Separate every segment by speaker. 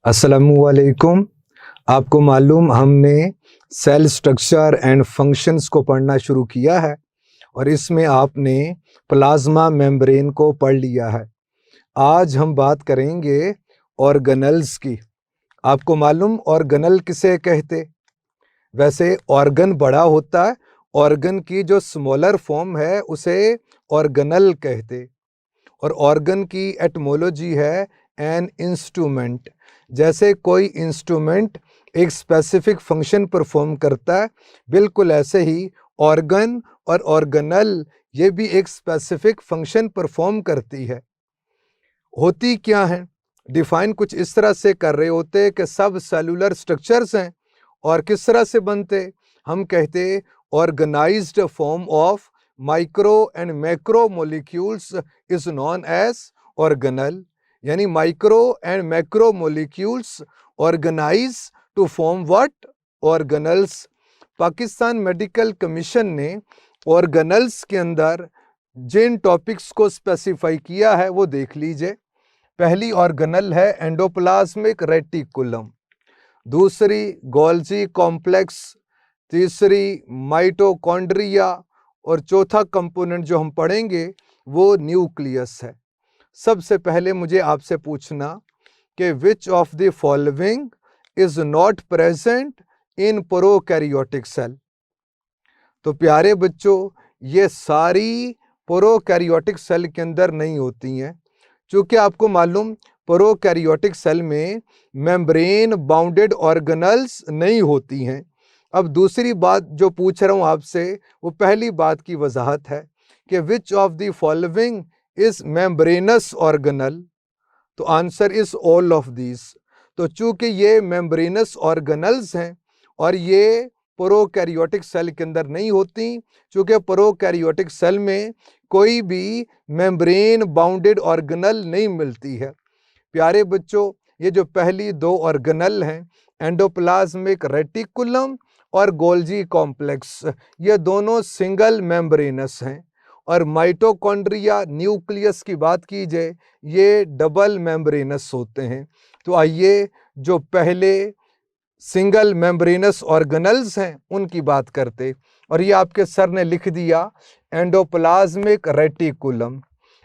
Speaker 1: अस्सलामुअलैकुम। आपको मालूम हमने सेल स्ट्रक्चर एंड फंक्शंस को पढ़ना शुरू किया है और इसमें आपने प्लाज्मा मेम्ब्रेन को पढ़ लिया है। आज हम बात करेंगे ऑर्गेनल्स की। आपको मालूम ऑर्गेनल किसे कहते? वैसे ऑर्गन बड़ा होता है, ऑर्गन की जो स्मॉलर फॉर्म है उसे ऑर्गेनल कहते। और ऑर्गन की एटमोलॉजी है एन इंस्ट्रूमेंट। जैसे कोई इंस्ट्रूमेंट एक स्पेसिफिक फंक्शन परफॉर्म करता है, बिल्कुल ऐसे ही ऑर्गन और ऑर्गेनल ये भी एक स्पेसिफिक फंक्शन परफॉर्म करती है। होती क्या है? डिफाइन कुछ इस तरह से कर रहे होते कि सब सेलुलर स्ट्रक्चर्स हैं और किस तरह से बनते? हम कहते organised form of micro and macro molecules is known as organelle. यानी micro and macro molecules organise to form what? Organelles. Pakistan medical commission ने ऑर्गेनल्स के अंदर जिन टॉपिक्स को स्पेसिफाई किया है वो देख लीजिए। पहली ऑर्गेनल है एंडोप्लाज्मिक रेटिकुलम, दूसरी गोल्जी कॉम्प्लेक्स, तीसरी माइटोकॉन्ड्रिया और चौथा कंपोनेंट जो हम पढ़ेंगे वो न्यूक्लियस है। सबसे पहले मुझे आपसे पूछना कि which of the following is not present in prokaryotic cell. तो प्यारे बच्चों, ये सारी प्रोकैरियोटिक सेल के अंदर नहीं होती हैं, क्योंकि आपको मालूम प्रोकैरियोटिक सेल में मेम्ब्रेन बाउंडेड ऑर्गेनल्स नहीं होती हैं। अब दूसरी बात जो पूछ रहा हूँ आपसे वो पहली बात की वजाहत है कि which of the following is membranous organelle. तो answer is all of these. तो चूंकि ये मेम्ब्रेनस ऑर्गेनल्स हैं और ये प्रोकैरियोटिक सेल के अंदर नहीं होती, चूंकि प्रोकैरियोटिक सेल में कोई भी मेम्ब्रेन बाउंडेड ऑर्गेनल नहीं मिलती है। प्यारे बच्चों, ये जो पहली दो ऑर्गेनल हैं एंडोप्लाज्मिक रेटिकुलम और गोल्जी कॉम्प्लेक्स, ये दोनों सिंगल मेम्ब्रेनस हैं। और माइटोकॉन्ड्रिया न्यूक्लियस की बात की जाए ये डबल मेम्ब्रेनस होते हैं। तो आइए जो पहले सिंगल मेम्ब्रेनस ऑर्गेनल्स हैं उनकी बात करते। और ये आपके सर ने लिख दिया एंडोप्लाज्मिक रेटिकुलम।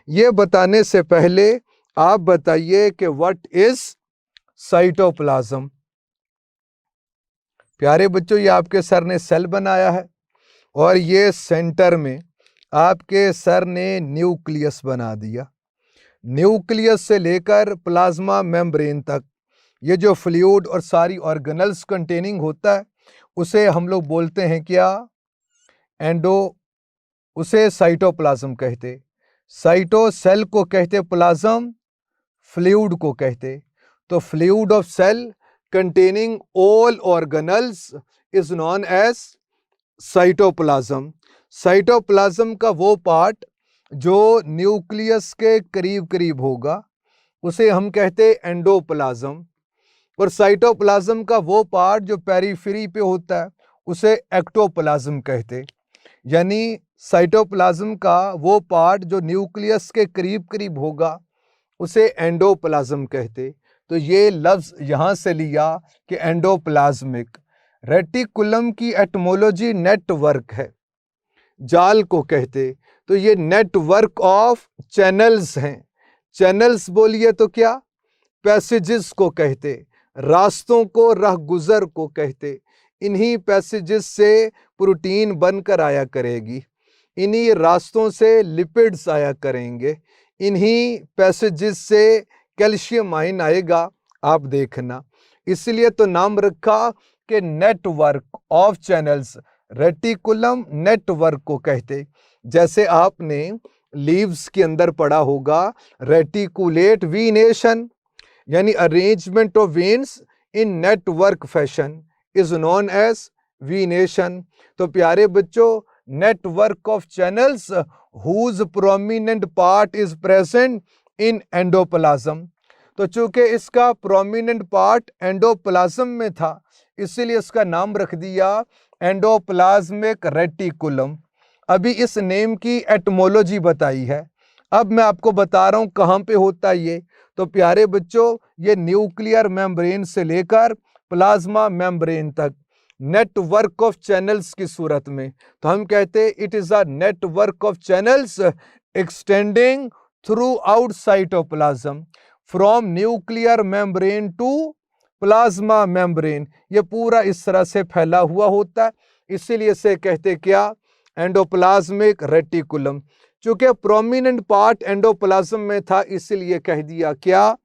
Speaker 1: ये बताने से पहले आप बताइए कि व्हाट इज साइटोप्लाज्म। प्यारे बच्चों, ये आपके सर ने सेल बनाया है और ये सेंटर में आपके सर ने न्यूक्लियस बना दिया। न्यूक्लियस से लेकर प्लाज्मा मेम्ब्रेन तक ये जो फ्लूइड और सारी ऑर्गेनल्स कंटेनिंग होता है उसे हम लोग बोलते हैं क्या? उसे साइटोप्लाज्म कहते। साइटो सेल को कहते, प्लाज्म फ्लूइड को कहते। तो fluid of cell containing all organelles is known as cytoplasm. Cytoplasm का वो पार्ट जो न्यूक्लियस के करीब करीब होगा उसे हम कहते एंडोप्लाज्म, और साइटोप्लाज्म का वो पार्ट जो पेरीफेरी पे होता है उसे एक्टोप्लाज्म कहते। यानी साइटोप्लाज्म का वो पार्ट जो न्यूक्लियस के करीब करीब होगा उसे एंडोप्लाज्म कहते। तो ये लफ्ज़ यहाँ से लिया कि एंडोप्लाज्मिक। रेटिकुलम की एटमोलॉजी नेटवर्क है, जाल को कहते। तो ये नेटवर्क ऑफ चैनल्स हैं। चैनल्स बोलिए तो क्या? पैसेजेस को कहते, रास्तों को, राह गुजर को कहते। इन्हीं पैसेजेस से प्रोटीन बनकर आया करेगी, इन्हीं रास्तों से लिपिड्स आया करेंगे, इन्हीं पैसेजेस से कैल्शियम आयन आएगा। आप देखना, इसलिए तो नाम रखा कि network of channels, reticulum network को कहते। जैसे आपने लीव्स के अंदर पढ़ा होगा रेटिकुलेट वीनेशन, यानी arrangement of veins in network fashion is known as venation. तो प्यारे बच्चों, network of channels whose prominent part is present in endoplasm. तो चूंकि इसका प्रोमिनेंट पार्ट एंडोप्लाज्म में था इसीलिए इसका नाम रख दिया एंडोप्लाज्मिक रेटिकुलम। अभी इस नेम की एटमोलॉजी बताई है। अब मैं आपको बता रहा हूँ कहाँ पे होता है ये। तो प्यारे बच्चों, ये न्यूक्लियर मेम्ब्रेन से लेकर प्लाज्मा मेम्ब्रेन तक नेटवर्क ऑफ चैनल्स की सूरत में, तो हम कहते हैं it is a network of channels extending throughout cytoplasm from nuclear membrane to plasma membrane. ये पूरा इस तरह से फैला हुआ होता है, इसीलिए इसे कहते क्या, एंडोप्लाज्मिक रेटिकुलम। चूंकि प्रोमिनेंट पार्ट एंडोप्लाज्म में था, इसीलिए कह दिया क्या,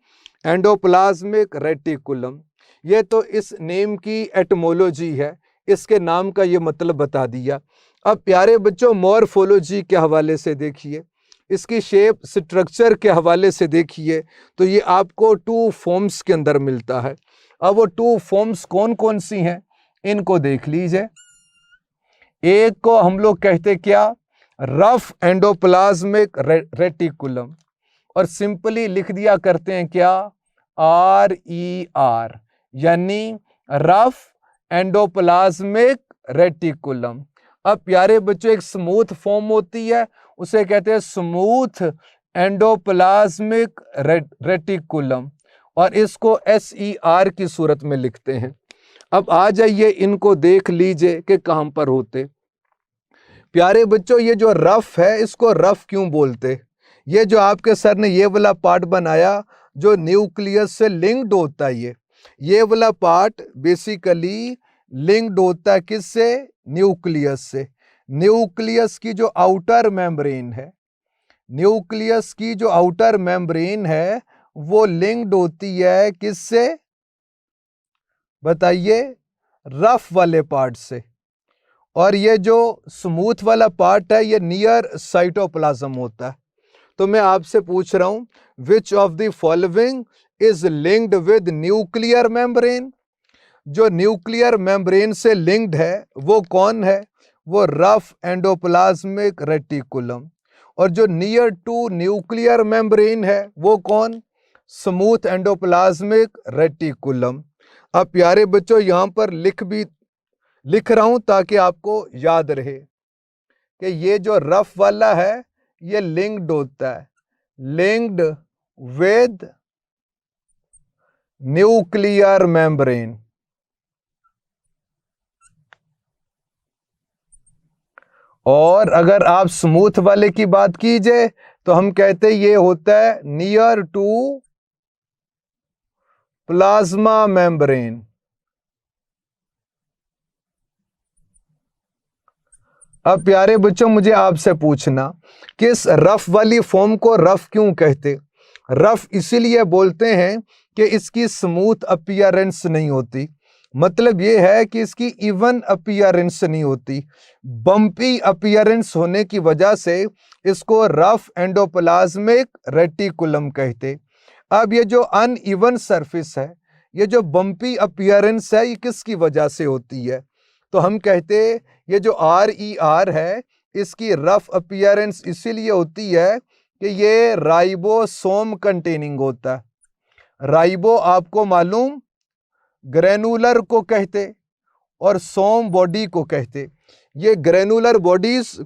Speaker 1: एंडोप्लाज्मिक रेटिकुलम। ये तो इस नेम की एटमोलॉजी है, इसके नाम का ये मतलब बता दिया। अब प्यारे बच्चों, मॉर्फोलॉजी के हवाले से देखिए, इसकी शेप स्ट्रक्चर के हवाले से देखिए, तो ये आपको टू फॉर्म्स के अंदर मिलता है। अब वो टू फॉर्म्स कौन कौन सी हैं, इनको देख लीजिए। एक को हम लोग कहते क्या, रफ एंडोप्लाज्मिक रेटिकुलम, और सिंपली लिख दिया करते हैं क्या, RER, यानी रफ एंडोप्लाज्मिक रेटिकुलम। अब प्यारे बच्चों, एक स्मूथ फॉर्म होती है, उसे कहते हैं स्मूथ एंडोप्लाज्मिक रेटिकुलम, और इसको SER की सूरत में लिखते हैं। अब आ जाइए, इनको देख लीजिए कि कहां पर होते। प्यारे बच्चों, ये जो रफ है, इसको रफ क्यों बोलते? ये जो आपके सर ने ये वाला पार्ट बनाया जो न्यूक्लियस से लिंक्ड होता है, ये वाला पार्ट बेसिकली लिंक्ड होता है किससे, न्यूक्लियस से। न्यूक्लियस की जो आउटर मेम्ब्रेन है, न्यूक्लियस की जो आउटर मेम्ब्रेन है, वो लिंक्ड होती है किससे, बताइए, रफ वाले पार्ट से। और ये जो स्मूथ वाला पार्ट है, ये नियर साइटोप्लाज्म होता है। तो मैं आपसे पूछ रहा हूं, विच of the following is linked with nuclear membrane? जो न्यूक्लियर मेम्ब्रेन से लिंक्ड है वो कौन है, वो रफ एंडोप्लाज्मिक रेटिकुलम। और जो नियर टू न्यूक्लियर मेम्ब्रेन है वो कौन, स्मूथ एंडोप्लाज्मिक रेटिकुलम। अब प्यारे बच्चों, यहां पर लिख रहा हूं ताकि आपको याद रहे कि ये जो रफ वाला है ये लिंक्ड होता है, लिंक्ड विद न्यूक्लियर मेम्ब्रेन। और अगर आप स्मूथ वाले की बात कीजिए तो हम कहते हैं ये होता है नियर टू प्लाज्मा मेम्ब्रेन। अब प्यारे बच्चों, मुझे आपसे पूछना कि इस रफ वाली फॉर्म को रफ क्यों कहते? रफ इसीलिए बोलते हैं कि इसकी स्मूथ अपीयरेंस नहीं होती, मतलब ये है कि इसकी इवन अपीयरेंस नहीं होती, बम्पी अपीयरेंस होने की वजह से इसको रफ एंडोप्लाज्मिक रेटिकुलम कहते। अब ये जो अनइवन सरफेस है, ये जो बम्पी अपीयरेंस है, ये किसकी वजह से होती है? तो हम कहते ये जो RER है, इसकी रफ अपीयरेंस इसीलिए होती है कि ये राइबोसोम कंटेनिंग होता है। राइबो आपको मालूम ग्रेनुलर को कहते और सोम बॉडी को कहते। ये ग्रेनुलर बॉडीज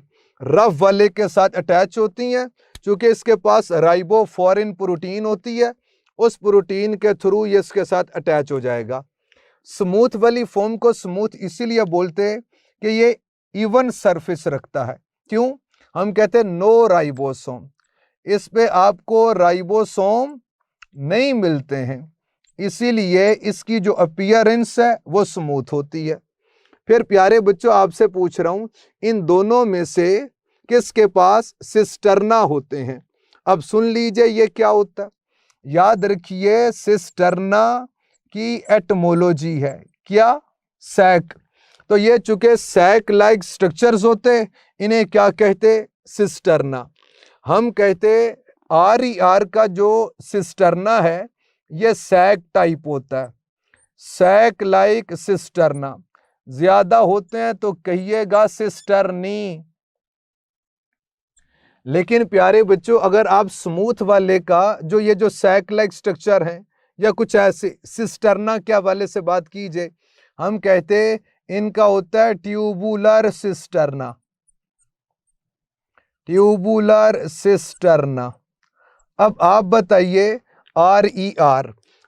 Speaker 1: रफ वाले के साथ अटैच होती हैं, क्योंकि इसके पास राइबोफोरिन प्रोटीन होती है, उस प्रोटीन के थ्रू ये इसके साथ अटैच हो जाएगा। स्मूथ वाली फॉर्म को स्मूथ इसीलिए बोलते हैं कि ये इवन सरफेस रखता है। क्यों? हम कहते हैं नो राइबोसोम, इस पे आपको राइबोसोम नहीं मिलते हैं, इसीलिए इसकी जो अपीयरेंस है वो स्मूथ होती है। फिर प्यारे बच्चों, आपसे पूछ रहा हूं, इन दोनों में से किसके पास सिस्टर्ना होते हैं? अब सुन लीजिए ये क्या होता है, याद रखिए, सिस्टर्ना की एटमोलॉजी है क्या, सैक। तो ये चूंकि सैक लाइक स्ट्रक्चर्स होते, इन्हें क्या कहते, सिस्टर्ना। हम कहते RER का जो सिस्टर्ना है ये सैक टाइप होता है, सैक लाइक सिस्टर्ना। ज्यादा होते हैं तो कहिएगा सिस्टर्नी। लेकिन प्यारे बच्चों, अगर आप स्मूथ वाले का जो ये जो सैक लाइक स्ट्रक्चर है या कुछ ऐसे सिस्टर्ना के हवाले से बात कीजिए, हम कहते इनका होता है ट्यूबुलर सिस्टर्ना, ट्यूबुलर सिस्टर्ना। अब आप बताइए, RER,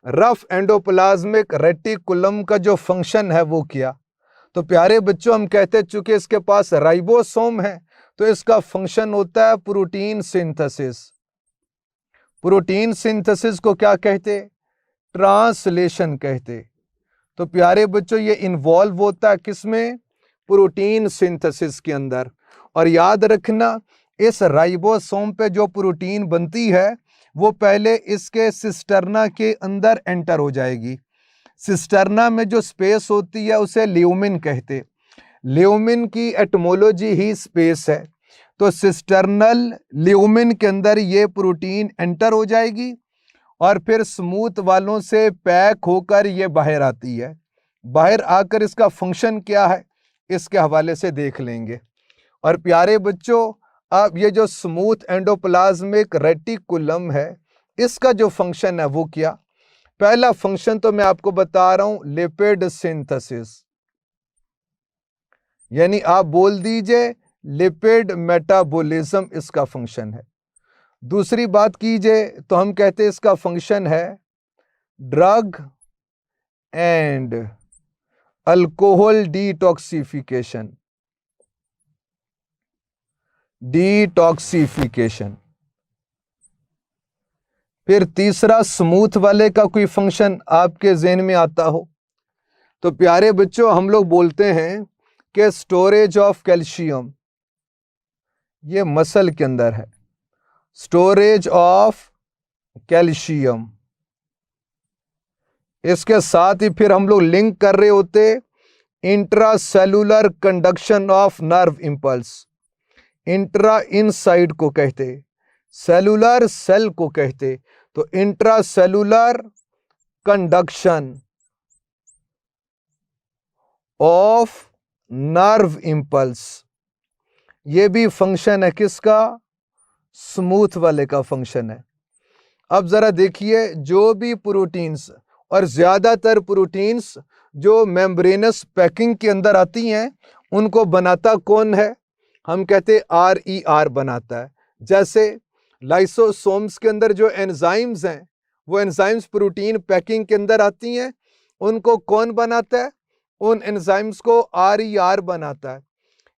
Speaker 1: रफ एंडोप्लाज्मिक रेटिकुलम का जो फंक्शन है वो किया। तो प्यारे बच्चों हम कहते चूंकि इसके पास राइबोसोम है तो इसका फंक्शन होता है प्रोटीन सिंथेसिस। प्रोटीन सिंथेसिस को क्या कहते? ट्रांसलेशन कहते। तो प्यारे बच्चों ये इन्वॉल्व होता है किसमें? प्रोटीन सिंथेसिस के अंदर। और याद रखना इस राइबोसोम पे जो प्रोटीन बनती है वो पहले इसके सिस्टर्ना के अंदर एंटर हो जाएगी। सिस्टर्ना में जो स्पेस होती है उसे ल्यूमिन कहते। ल्यूमिन की एटमोलॉजी ही स्पेस है। तो सिस्टर्नल ल्यूमिन के अंदर ये प्रोटीन एंटर हो जाएगी और फिर स्मूथ वालों से पैक होकर ये बाहर आती है। बाहर आकर इसका फंक्शन क्या है इसके हवाले से देख लेंगे। और प्यारे बच्चों अब ये जो स्मूथ एंडोप्लाज्मिक रेटिकुलम है इसका जो फंक्शन है वो क्या? पहला फंक्शन तो मैं आपको बता रहा हूं, लिपिड सिंथेसिस, यानी आप बोल दीजिए लिपिड मेटाबॉलिज्म इसका फंक्शन है। दूसरी बात कीजिए तो हम कहते हैं इसका फंक्शन है ड्रग एंड अल्कोहल डिटॉक्सिफिकेशन। फिर तीसरा स्मूथ वाले का कोई फंक्शन आपके ज़हन में आता हो तो प्यारे बच्चों हम लोग बोलते हैं कि स्टोरेज ऑफ कैल्शियम, ये मसल के अंदर है, स्टोरेज ऑफ कैल्शियम। इसके साथ ही फिर हम लोग लिंक कर रहे होते intracellular conduction of nerve impulse. Intra inside को कहते, सेलुलर सेल को कहते। तो intracellular conduction of nerve impulse, ये भी फंक्शन है किसका? स्मूथ वाले का फंक्शन है। अब जरा देखिए जो भी प्रोटीन्स और ज्यादातर प्रोटीन्स जो मेम्ब्रेनस पैकिंग के अंदर आती हैं उनको बनाता कौन है? हम कहते RER बनाता है। जैसे लाइसोसोम्स के अंदर जो एंजाइम्स हैं वो एंजाइम्स प्रोटीन पैकिंग के अंदर आती हैं, उनको कौन बनाता है? उन एंजाइम्स को RER बनाता है।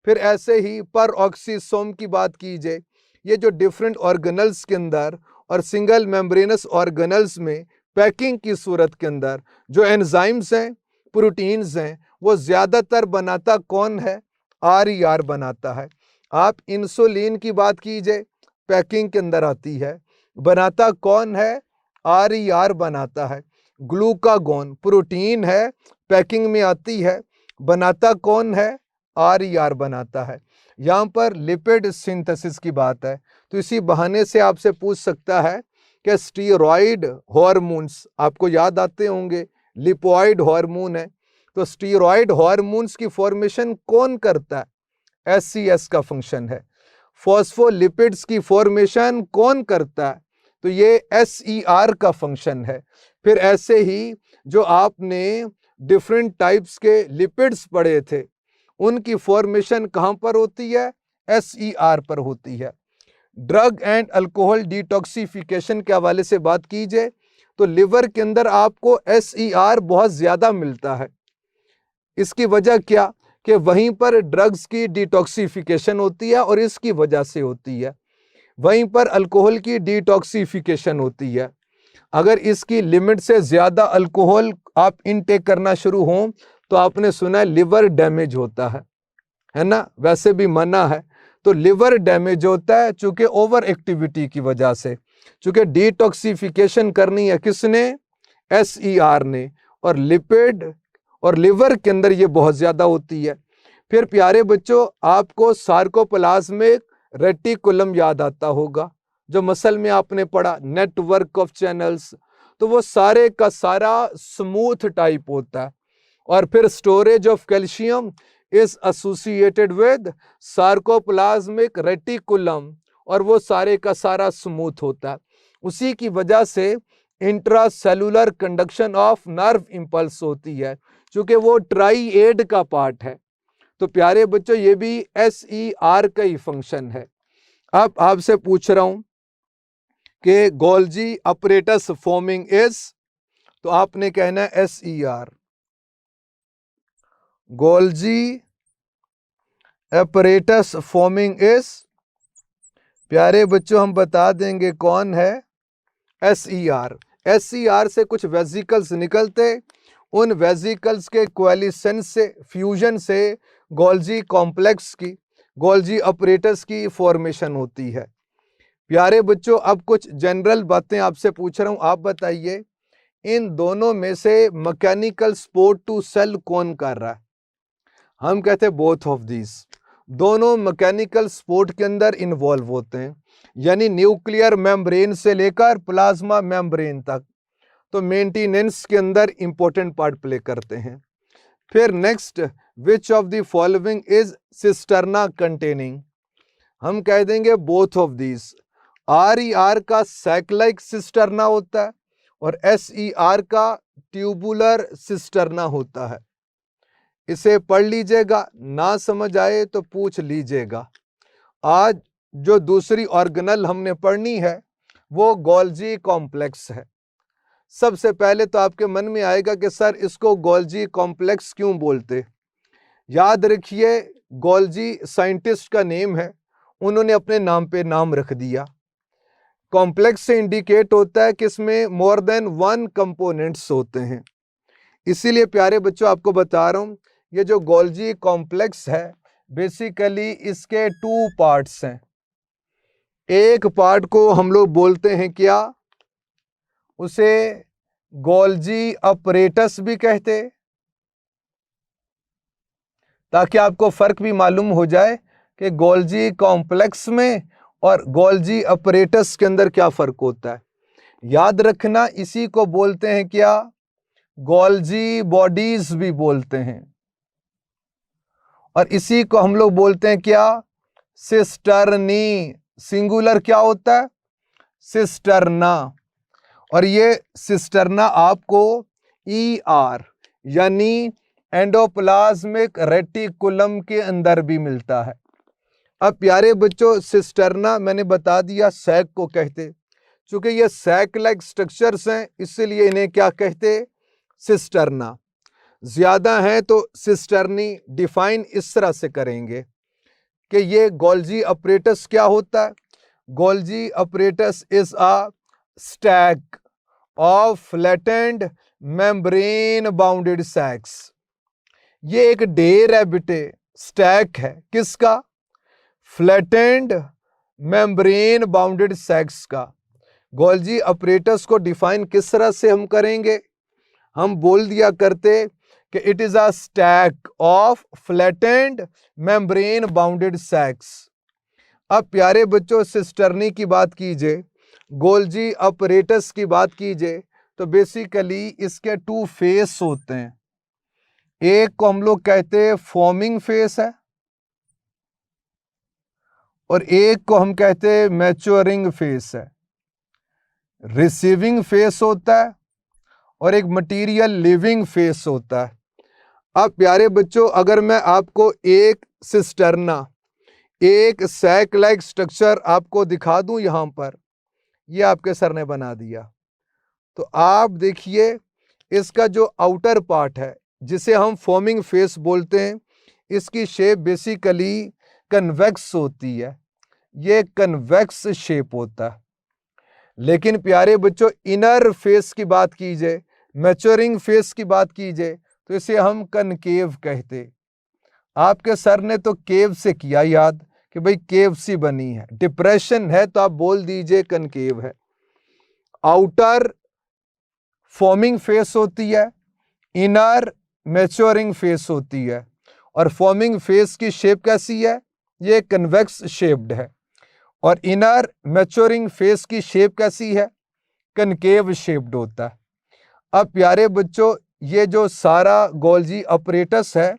Speaker 1: फिर ऐसे ही पर ऑक्सीसोम की बात कीजिए, ये जो डिफरेंट ऑर्गेनल्स के अंदर और सिंगल मेम्ब्रेनस ऑर्गेनल्स में पैकिंग की सूरत के अंदर जो एंजाइम्स हैं प्रोटीन्स हैं वो ज़्यादातर बनाता कौन है? RER बनाता है। आप इंसुलिन की बात कीजिए पैकिंग के अंदर आती है, बनाता कौन है? RER बनाता है। ग्लूकागोन प्रोटीन है पैकिंग में आती है, बनाता कौन है? RER बनाता है। यहाँ पर लिपिड सिंथेसिस की बात है तो इसी बहाने से आपसे पूछ सकता है कि स्टीरॉयड हार्मोन्स आपको याद आते होंगे, लिपोइड हार्मोन है। तो स्टीरॉयड हार्मोन्स की फॉर्मेशन कौन करता है? SCS का फंक्शन है। फॉस्फोलिपिड्स की फॉर्मेशन कौन करता है? तो ये SER का फंक्शन है। फिर ऐसे ही जो आपने डिफरेंट टाइप्स के लिपिड्स पढ़े थे उनकी फॉर्मेशन कहां पर होती है? SER पर होती है। ड्रग एंड अल्कोहल डिटॉक्सिफिकेशन के हवाले से बात कीजिए तो लिवर के अंदर आपको SER बहुत ज्यादा मिलता है। इसकी वजह क्या? कि वहीं पर ड्रग्स की डिटॉक्सिफिकेशन होती है और इसकी वजह से होती है। वहीं पर अल्कोहल की डिटॉक्सिफिकेशन होती है। अगर इसकी लिमिट से ज्यादा अल्कोहल आप इनटेक करना शुरू हो तो आपने सुना है लिवर डैमेज होता है ना? वैसे भी मना है। तो लिवर डैमेज होता है चूंकि ओवर एक्टिविटी की वजह से, चूंकि डिटॉक्सिफिकेशन करनी है किसने? SER ने। और लिपिड और लिवर के अंदर ये बहुत ज्यादा होती है। फिर प्यारे बच्चों आपको सार्कोप्लाज्मिक रेटिकुलम याद आता होगा जो मसल में आपने पढ़ा, नेटवर्क ऑफ चैनल्स। तो वो सारे का सारा स्मूथ टाइप होता है। और फिर storage of calcium is associated with sarcoplasmic reticulum और वो सारे का सारा स्मूथ होता है। उसी की वजह से intracellular conduction of nerve impulse होती है क्योंकि वो ट्राइएड का पार्ट है। तो प्यारे बच्चों ये भी SER का ही फंक्शन है। अब आपसे पूछ रहा हूं कि गोल्जी अपरेटस फॉर्मिंग इज, तो आपने कहना है SER, Golgi apparatus forming is. प्यारे बच्चों हम बता देंगे कौन है SER। SER से कुछ वेसिकल्स निकलते, उन वेसिकल्स के कोएलिशन से, फ्यूजन से गोल्जी कॉम्प्लेक्स की, गोल्जी अपरेटस की फॉर्मेशन होती है। प्यारे बच्चों अब कुछ जनरल बातें आपसे पूछ रहा हूं, आप बताइए इन दोनों में से मैकेनिकल सपोर्ट टू सेल कौन कर रहा है? हम कहते हैं बोथ ऑफ दीज, दोनों मैकेनिकल सपोर्ट के अंदर इन्वॉल्व होते हैं, यानी न्यूक्लियर मेम्ब्रेन से लेकर प्लाज्मा मेम्ब्रेन तक, तो मेंटेनेंस के अंदर इंपॉर्टेंट पार्ट प्ले करते हैं। फिर next, which of the following is cisterna containing? हम कह देंगे बोथ ऑफ दीज। RER का सैकलाइक सिस्टर्ना होता है और SER का ट्यूबुलर सिस्टर्ना होता है। इसे पढ़ लीजिएगा, ना समझ आए तो पूछ लीजिएगा। आज जो दूसरी ऑर्गेनल हमने पढ़नी है वो गोल्जी कॉम्प्लेक्स है। सबसे पहले तो आपके मन में आएगा कि सर इसको गोल्जी कॉम्प्लेक्स क्यों बोलते? याद रखिए गोल्जी साइंटिस्ट का नेम है, उन्होंने अपने नाम पे नाम रख दिया। कॉम्प्लेक्स से इंडिकेट होता है कि इसमें मोर देन वन कंपोनेंट्स होते हैं। इसीलिए प्यारे बच्चों आपको बता रहा हूं, ये जो गोल्जी कॉम्प्लेक्स है बेसिकली इसके 2 पार्ट्स हैं। एक पार्ट को हम लोग बोलते हैं क्या, उसे गोल्जी अपरेटस भी कहते, ताकि आपको फर्क भी मालूम हो जाए कि गोल्जी कॉम्प्लेक्स में और गोल्जी अपरेटस के अंदर क्या फर्क होता है। याद रखना इसी को बोलते हैं क्या, गोल्जी बॉडीज भी बोलते हैं, और इसी को हम लोग बोलते हैं क्या, सिस्टर्नी। सिंगुलर क्या होता है, सिस्टर्ना। और ये सिस्टर्ना आपको ER यानी एंडोप्लाज्मिक रेटिकुलम के अंदर भी मिलता है। अब प्यारे बच्चों सिस्टर्ना मैंने बता दिया सैक को कहते, चूंकि ये सैक लाइक स्ट्रक्चर्स हैं इसलिए इन्हें क्या कहते, सिस्टर्ना। ज्यादा है तो सिस्टर्नी डिफाइन इस तरह से करेंगे कि ये गोल्जी अपरेटस क्या होता है। Golgi apparatus is a stack of flattened membrane bounded sacs. ये एक ढेर है बेटे, स्टैक है किसका, फ्लैटेंड मेम्ब्रेन बाउंडेड सैक्स का। गोल्जी अपरेटस को डिफाइन किस तरह से हम करेंगे, हम बोल दिया करते कि it is a stack of flattened membrane bounded sacs. अब प्यारे बच्चों सिस्टर्नी की बात कीजिए, गोल्जी अपरेटस की बात कीजिए, तो बेसिकली इसके 2 फेस होते हैं। एक को हम लोग कहते हैं फॉर्मिंग फेस है और एक को हम कहते हैं मैच्योरिंग फेस है। रिसीविंग फेस होता है और एक मटीरियल लिविंग फेस होता है। अब प्यारे बच्चों अगर मैं आपको एक सिस्टर्ना, एक सैक लाइक स्ट्रक्चर आपको दिखा दूं यहां पर, ये आपके सर ने बना दिया, तो आप देखिए इसका जो आउटर पार्ट है जिसे हम फॉर्मिंग फेस बोलते हैं, इसकी शेप बेसिकली कन्वेक्स होती है, ये कन्वेक्स शेप होता है। लेकिन प्यारे बच्चों इनर फेस की बात कीजिए, मैच्योरिंग फेस की बात कीजिए, तो इसे हम कनकेव कहते। आपके सर ने तो केव से किया याद कि भाई केव सी बनी है, डिप्रेशन है तो आप बोल दीजिए कनकेव है। आउटर फॉर्मिंग फेस होती है, इनर मैच्योरिंग फेस होती है, और फॉर्मिंग फेस की शेप कैसी है, ये कन्वेक्स शेप्ड है, और इनर मैच्योरिंग फेस की शेप कैसी है, कनकेव शेप्ड होता है। अब प्यारे बच्चों ये जो सारा गोल्जी अपरेटस है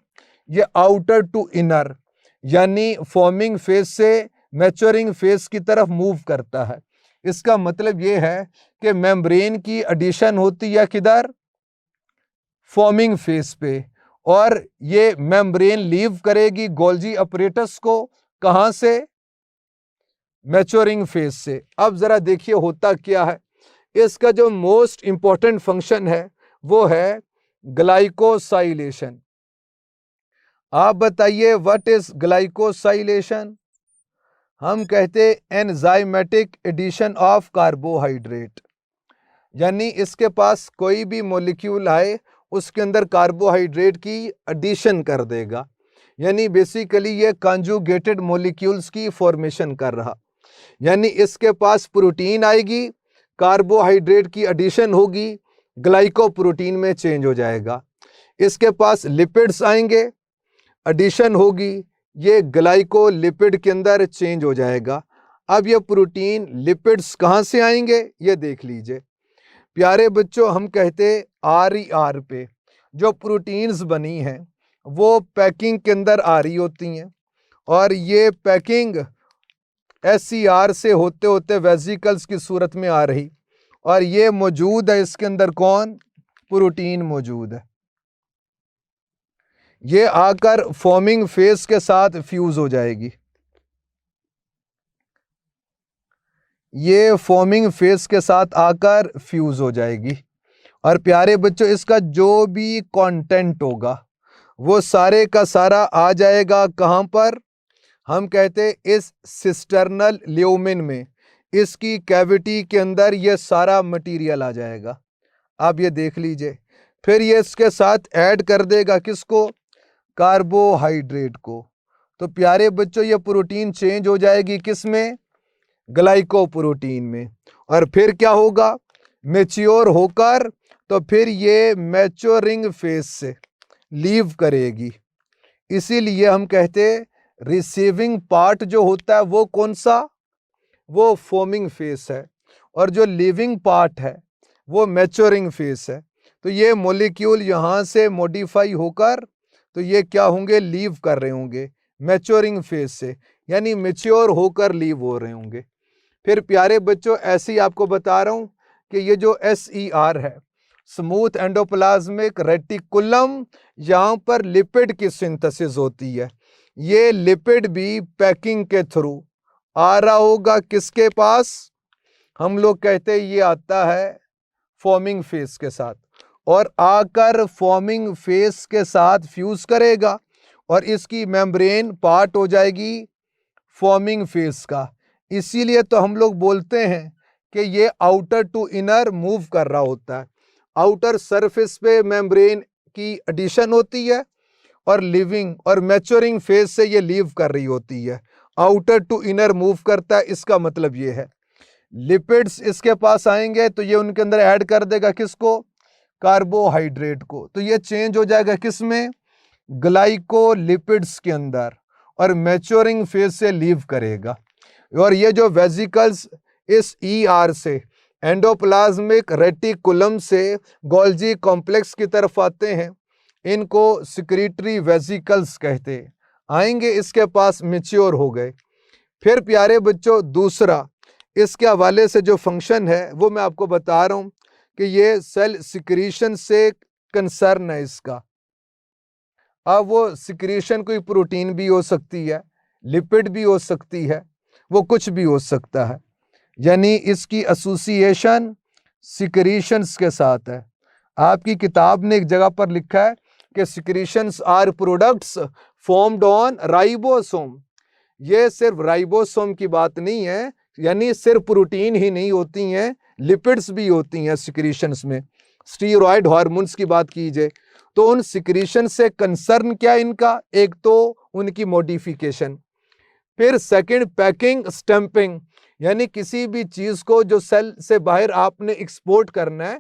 Speaker 1: ये आउटर टू इनर यानी फॉर्मिंग फेस से मैच्योरिंग फेस की तरफ मूव करता है। इसका मतलब ये है कि मेम्ब्रेन की एडिशन होती है किधर, फॉर्मिंग फेस पे, और ये मेम्ब्रेन लीव करेगी गोल्जी अपरेटस को कहां से, मैच्योरिंग फेज से। अब जरा देखिए होता क्या है। इसका जो मोस्ट इंपॉर्टेंट फंक्शन है वो है ग्लाइकोसाइलेशन। आप बताइए व्हाट इज ग्लाइकोसाइलेशन? हम कहते एंजाइमेटिक एडिशन ऑफ कार्बोहाइड्रेट, यानी इसके पास कोई भी मॉलिक्यूल आए उसके अंदर कार्बोहाइड्रेट की एडिशन कर देगा, यानी बेसिकली ये कंजुगेटेड मॉलिक्यूल्स की फॉर्मेशन कर रहा। यानी इसके पास प्रोटीन आएगी, कार्बोहाइड्रेट की एडिशन होगी, ग्लाइकोप्रोटीन में चेंज हो जाएगा। इसके पास लिपिड्स आएंगे, एडिशन होगी, ये ग्लाइकोलिपिड के अंदर चेंज हो जाएगा। अब ये प्रोटीन लिपिड्स कहाँ से आएंगे ये देख लीजिए। प्यारे बच्चों, हम कहते RER पे जो प्रोटीन्स बनी हैं वो पैकिंग के अंदर आ रही होती हैं, और ये पैकिंग SER से होते होते वेसिकल्स की सूरत में आ रही, और ये मौजूद है इसके अंदर कौन? प्रोटीन मौजूद है। ये आकर फॉर्मिंग फेज के साथ फ्यूज हो जाएगी। ये फॉर्मिंग फेज के साथ आकर फ्यूज हो जाएगी, और प्यारे बच्चों इसका जो भी कंटेंट होगा वो सारे का सारा आ जाएगा कहाँ पर? हम कहते इस सिस्टर्नल ल्यूमेन में, इसकी कैविटी के अंदर ये सारा मटेरियल आ जाएगा। आप ये देख लीजिए। फिर ये इसके साथ ऐड कर देगा किसको? कार्बोहाइड्रेट को। तो प्यारे बच्चों ये प्रोटीन चेंज हो जाएगी किस में? ग्लाइकोप्रोटीन में। और फिर क्या होगा? मैच्योर होकर तो फिर ये मैच्योरिंग फेज से लीव करेगी। इसीलिए हम कहते रिसीविंग पार्ट जो होता है वो कौन सा? वो फॉर्मिंग फेज है, और जो लिविंग पार्ट है वो मैच्योरिंग फेज है। तो ये मॉलिक्यूल यहाँ से मॉडिफाई होकर तो ये क्या होंगे? लीव कर रहे होंगे मैच्योरिंग फेज से, यानी मैच्योर होकर लीव हो रहे होंगे। फिर प्यारे बच्चों ऐसे ही आपको बता रहा हूँ कि ये जो SER है, स्मूथ एंडोप्लाज्मिक रेटिकुलम, यहाँ पर लिपिड की सिंथेसिस होती है। ये लिपिड भी पैकिंग के थ्रू आ रहा होगा किसके पास? हम लोग कहते हैं ये आता है फॉर्मिंग फेज के साथ, और आकर फॉर्मिंग फेज के साथ फ्यूज करेगा, और इसकी मेम्ब्रेन पार्ट हो जाएगी फॉर्मिंग फेज का। इसीलिए तो हम लोग बोलते हैं कि ये आउटर टू इनर मूव कर रहा होता है। आउटर सरफेस पे मेम्ब्रेन की एडिशन होती है, और लिविंग और मैच्योरिंग फेज से ये लीव कर रही होती है। आउटर टू इनर मूव करता है, इसका मतलब ये है। लिपिड्स इसके पास आएंगे तो ये उनके अंदर ऐड कर देगा किसको? कार्बोहाइड्रेट को। तो ये चेंज हो जाएगा किस में? ग्लाइकोलिपिड्स के अंदर, और मैच्योरिंग फेज से लीव करेगा। और ये जो वेसिकल्स इस ER से एंडोप्लाज्मिक रेटिकुलम से गोल्जी कॉम्प्लेक्स की तरफ आते हैं, इनको सिक्रीटरी वेसिकल्स कहते हैं। आएंगे इसके पास मैच्योर हो गए। फिर प्यारे बच्चों दूसरा इसके हवाले से जो फंक्शन है वो मैं आपको बता रहा हूँ कि ये सेल सिक्रीशन से कंसर्न है इसका। अब वो सिक्रीशन कोई प्रोटीन भी हो सकती है, लिपिड भी हो सकती है, वो कुछ भी हो सकता है, यानी इसकी एसोसिएशन सिक्रीशंस के साथ है। आपकी किताब ने एक जगह पर लिखा है कि secretions are products formed on ribosome. ये सिर्फ राइबोसोम की बात नहीं है, यानी सिर्फ प्रोटीन ही नहीं होती हैं, लिपिड्स भी होती हैं सिक्रीशंस में। स्टीरॉयड हार्मोन्स की बात कीजिए तो उन सिक्रीशन से कंसर्न क्या इनका? एक तो उनकी मॉडिफिकेशन, फिर सेकंड पैकिंग स्टैंपिंग, यानी किसी भी चीज को जो सेल से बाहर आपने एक्सपोर्ट करना है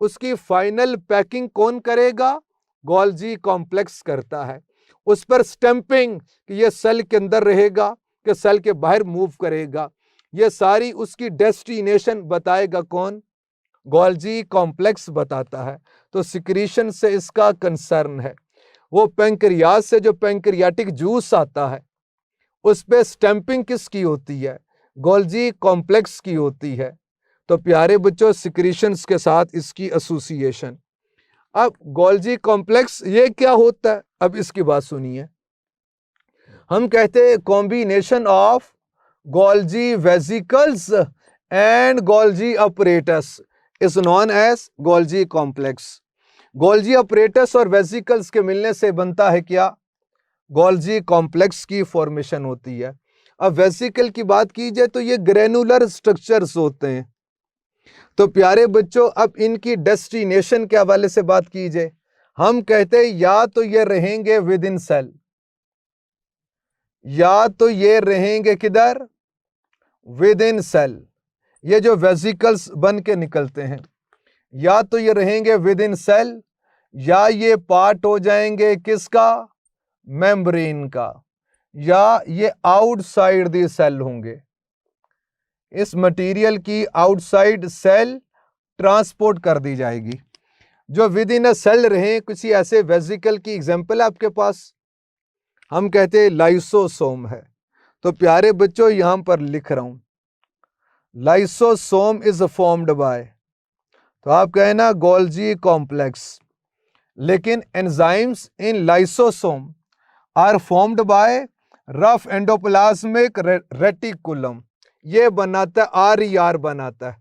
Speaker 1: उसकी फाइनल पैकिंग कौन करेगा? गोल्जी कॉम्प्लेक्स करता है। उस पर स्टैंपिंग कि ये सेल के अंदर रहेगा कि सेल के बाहर मूव करेगा, ये सारी उसकी डेस्टिनेशन बताएगा कौन? गोल्जी कॉम्प्लेक्स बताता है। तो सिक्रीशन से इसका कंसर्न है। वो पैंक्रियाज से जो पैंक्रियाटिक जूस आता है उस पे स्टैंपिंग किसकी होती है? गोल्जी कॉम्प्लेक्स की होती है। तो प्यारे बच्चों सिक्रीशंस के साथ इसकी एसोसिएशन। अब गोल्जी कॉम्प्लेक्स ये क्या होता है? अब इसकी बात सुनिए। हम कहते हैं combination of Golgi vesicles and Golgi apparatus is known as Golgi complex. Golgi apparatus और vesicles के मिलने से बनता है क्या? Golgi complex की फॉर्मेशन होती है। अब वेसिकल की बात की जाए तो ये ग्रेनुलर स्ट्रक्चर्स होते हैं। तो प्यारे बच्चों, अब इनकी डेस्टिनेशन के हवाले से बात की जाए, हम कहते हैं या तो ये रहेंगे विद इन सेल, या तो ये रहेंगे किधर? Within cell. ये जो वेसिकल्स बन के निकलते हैं, या तो ये रहेंगे विद इन सेल, या ये पार्ट हो जाएंगे किसका? मेम्ब्रेन का, या ये आउटसाइड दी सेल होंगे। इस मटेरियल की आउटसाइड सेल ट्रांसपोर्ट कर दी जाएगी। जो विद इन अ सेल रहे, किसी ऐसे वेसिकल की एग्जांपल आपके पास, हम कहते हैं लाइसोसोम है। तो प्यारे बच्चों, यहां पर लिख रहा हूं, लाइसोसोम इज फॉर्म्ड बाय, तो आप कहें ना गोल्जी कॉम्प्लेक्स, लेकिन enzymes in lysosome are formed by rough endoplasmic reticulum. ये बनाता है RER बनाता है।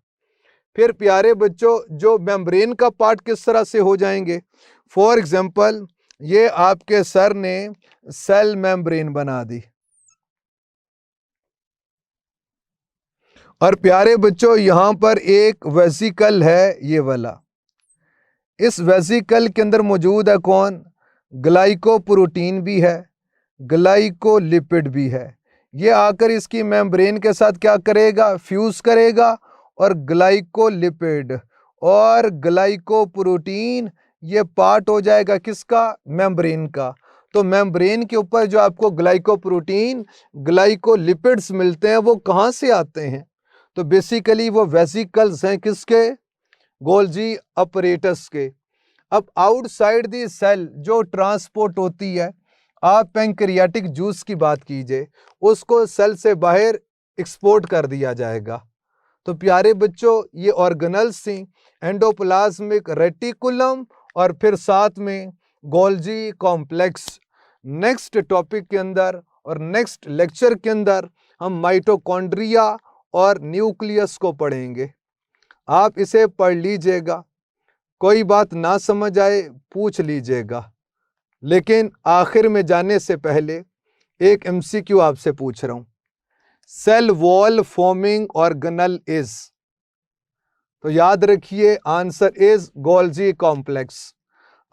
Speaker 1: फिर प्यारे बच्चों, जो मेम्ब्रेन का पार्ट किस तरह से हो जाएंगे? फॉर एग्जांपल, ये आपके सर ने सेल मेम्ब्रेन बना दी, और प्यारे बच्चों यहां पर एक वेसिकल है, ये वाला। इस वेसिकल के अंदर मौजूद है कौन? ग्लाइकोप्रोटीन भी है, ग्लाइकोलिपिड भी है। ये आकर इसकी मेम्ब्रेन के साथ क्या करेगा? फ्यूज करेगा, और ग्लाइकोलिपिड और ग्लाइकोप्रोटीन ये पार्ट हो जाएगा किसका? मेम्ब्रेन का। तो मेम्ब्रेन के ऊपर जो आपको ग्लाइकोप्रोटीन, ग्लाइकोलिपिड्स मिलते हैं, वो कहाँ से आते हैं? तो बेसिकली वो वेसिकल्स हैं किसके? गोल्जी अपरेटस के। अब आउटसाइड दी सेल जो ट्रांसपोर्ट होती है, आप पैंक्रियाटिक जूस की बात कीजिए, उसको सेल से बाहर एक्सपोर्ट कर दिया जाएगा। तो प्यारे बच्चों, ये ऑर्गेनल्स थी, एंडोप्लाज्मिक रेटिकुलम और फिर साथ में गोल्जी कॉम्प्लेक्स। नेक्स्ट टॉपिक के अंदर और नेक्स्ट लेक्चर के अंदर हम माइटोकॉन्ड्रिया और न्यूक्लियस को पढ़ेंगे। आप इसे पढ़ लीजिएगा, कोई बात ना समझ आए पूछ लीजिएगा। लेकिन आखिर में जाने से पहले एक MCQ आपसे पूछ रहा हूं, cell wall forming organelle is, तो याद रखिए आंसर इज गोल्जी कॉम्प्लेक्स।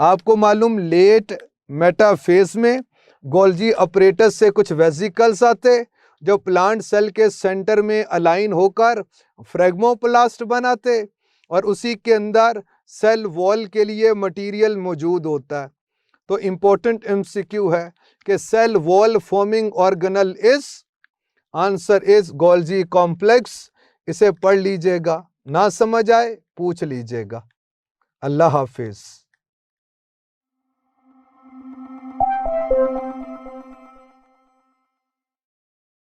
Speaker 1: आपको मालूम, लेट मेटाफेज में गोल्जी अपरेटस से कुछ वेसिकल्स आते जो प्लांट सेल के सेंटर में अलाइन होकर फ्रेगमोप्लास्ट बनाते, और उसी के अंदर सेल वॉल के लिए मटेरियल मौजूद होता है। तो इंपॉर्टेंट MCQ है कि cell wall forming organelle is, answer is Golgi complex. इसे पढ़ लीजिएगा, ना समझ आए पूछ लीजिएगा। अल्लाह हाफिज।